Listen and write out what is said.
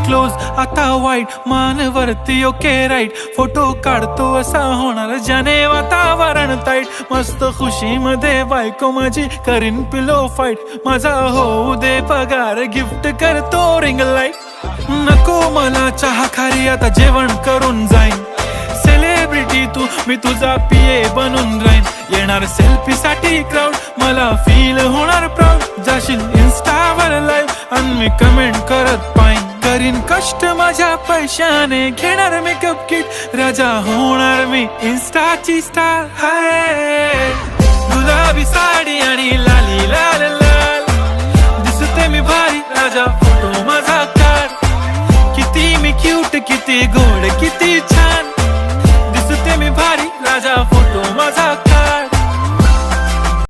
close आता वाईट मान वरती ओके राईट फोटो काढतो असा होणार ज्याने वातावरण ताईट मस्त खुशी मध्ये बायको माझी करीन पिलो फाईट माझा होऊ दे पगार गिफ्ट करतो रिंग लाईट नको मला चहा खारी आता जेवण करून जाईन सेलिब्रिटी तू मी तुझा पिये बनून राहीन येणार सेल्फी साठी क्राऊड मला फील होणार प्राऊड जाशील इन्स्टावर लाईव्ह आणि मी कमेंट करत पाईन करीन कष्ट माझ्या पैशाने घेणार मेकअप किट राजा होणार मी इन्स्टाची स्टार हाय गुलाबी साडी आणि लाली लाल लाल दिसते मी भारी राजा फोटो माझा काढ किती मी क्यूट किती गोड